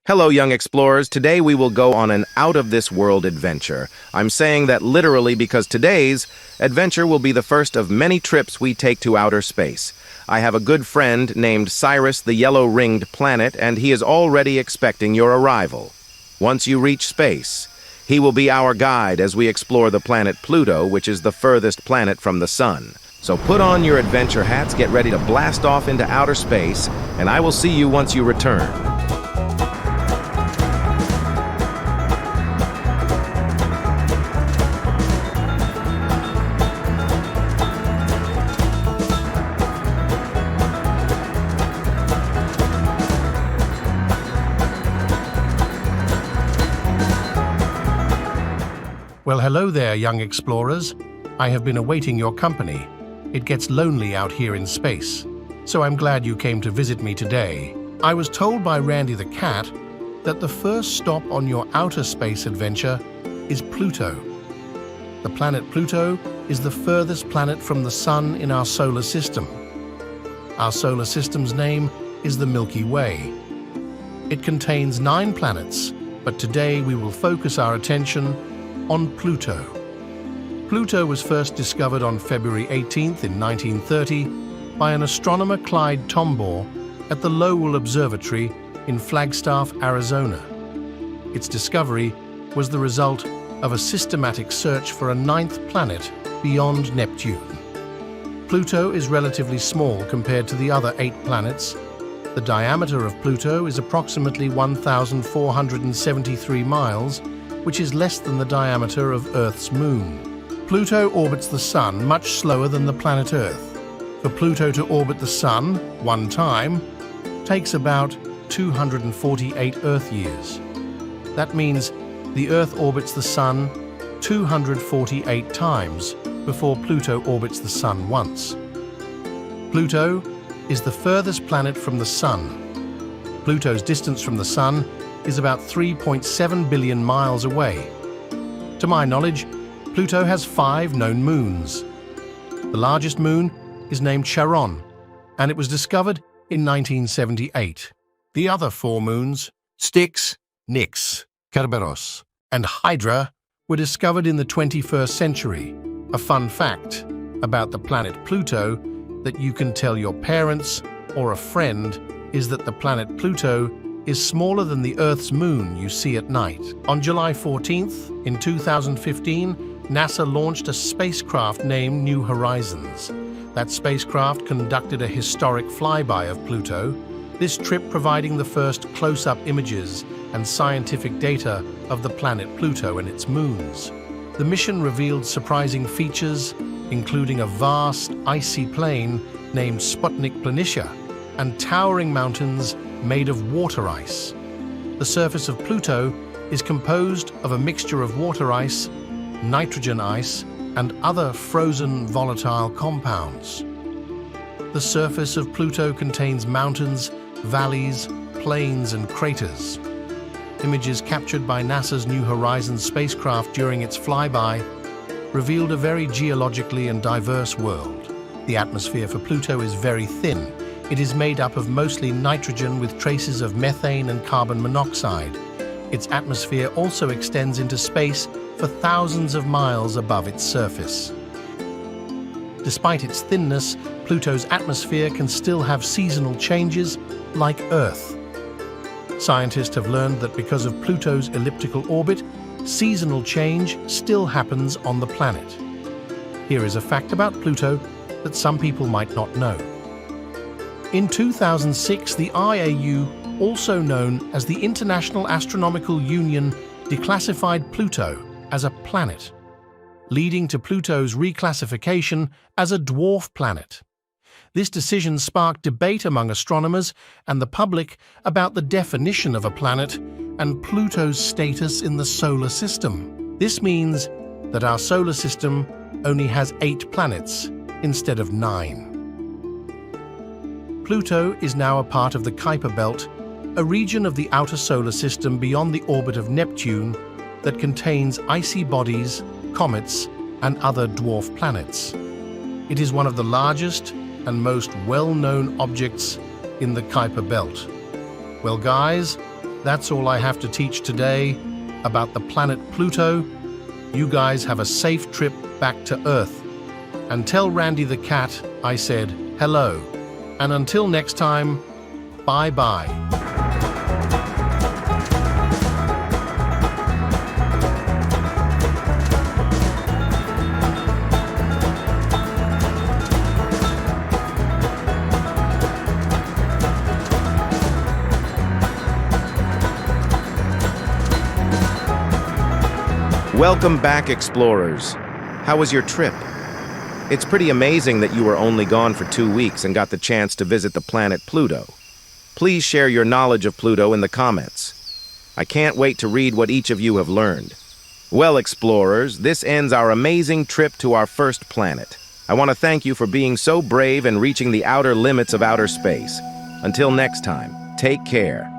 Hello, young explorers. Today we will go on an out-of-this-world adventure. I'm saying that literally because today's adventure will be the first of many trips we take to outer space. I have a good friend named Cyrus, the yellow-ringed planet, and he is already expecting your arrival. Once you reach space, he will be our guide as we explore the planet Pluto, which is the furthest planet from the sun. So put on your adventure hats, get ready to blast off into outer space, and I will see you once you return. Well, hello there, young explorers. I have been awaiting your company. It gets lonely out here in space, so I'm glad you came to visit me today. I was told by Randy the cat that the first stop on your outer space adventure is Pluto. The planet Pluto is the furthest planet from the sun in our solar system. Our solar system's name is the Milky Way. It contains 9 planets, but today we will focus our attention on Pluto. Pluto was first discovered on February 18th in 1930 by an astronomer Clyde Tombaugh at the Lowell Observatory in Flagstaff, Arizona. Its discovery was the result of a systematic search for a 9th planet beyond Neptune. Pluto is relatively small compared to the other 8 planets. The diameter of Pluto is approximately 1,473 miles, which is less than the diameter of Earth's moon. Pluto orbits the Sun much slower than the planet Earth. For Pluto to orbit the Sun one time takes about 248 Earth years. That means the Earth orbits the Sun 248 times before Pluto orbits the Sun once. Pluto is the furthest planet from the Sun. Pluto's distance from the Sun is about 3.7 billion miles away. To my knowledge, Pluto has 5 known moons. The largest moon is named Charon, and it was discovered in 1978. The other 4 moons, Styx, Nix, Kerberos, and Hydra, were discovered in the 21st century. A fun fact about the planet Pluto that you can tell your parents or a friend is that the planet Pluto is smaller than the Earth's moon you see at night. On July 14th, in 2015, NASA launched a spacecraft named New Horizons. That spacecraft conducted a historic flyby of Pluto, this trip providing the first close-up images and scientific data of the planet Pluto and its moons. The mission revealed surprising features, including a vast, icy plain named Sputnik Planitia and towering mountains made of water ice. The surface of Pluto is composed of a mixture of water ice, nitrogen ice, and other frozen volatile compounds. The surface of Pluto contains mountains, valleys, plains, and craters. Images captured by NASA's New Horizons spacecraft during its flyby revealed a very geologically and diverse world. The atmosphere for Pluto is very thin. It is made up of mostly nitrogen with traces of methane and carbon monoxide. Its atmosphere also extends into space for thousands of miles above its surface. Despite its thinness, Pluto's atmosphere can still have seasonal changes like Earth. Scientists have learned that because of Pluto's elliptical orbit, seasonal change still happens on the planet. Here is a fact about Pluto that some people might not know. In 2006, the IAU, also known as the International Astronomical Union, declassified Pluto as a planet, leading to Pluto's reclassification as a dwarf planet. This decision sparked debate among astronomers and the public about the definition of a planet and Pluto's status in the solar system. This means that our solar system only has 8 planets instead of 9. Pluto is now a part of the Kuiper Belt, a region of the outer solar system beyond the orbit of Neptune that contains icy bodies, comets, and other dwarf planets. It is one of the largest and most well-known objects in the Kuiper Belt. Well, guys, That's all I have to teach today about the planet Pluto. You guys have a safe trip back to Earth. And tell Randy the cat I said hello. And until next time, bye-bye. Welcome back, explorers. How was your trip? It's pretty amazing that you were only gone for 2 weeks and got the chance to visit the planet Pluto. Please share your knowledge of Pluto in the comments. I can't wait to read what each of you have learned. Well, explorers, this ends our amazing trip to our first planet. I want to thank you for being so brave and reaching the outer limits of outer space. Until next time, take care.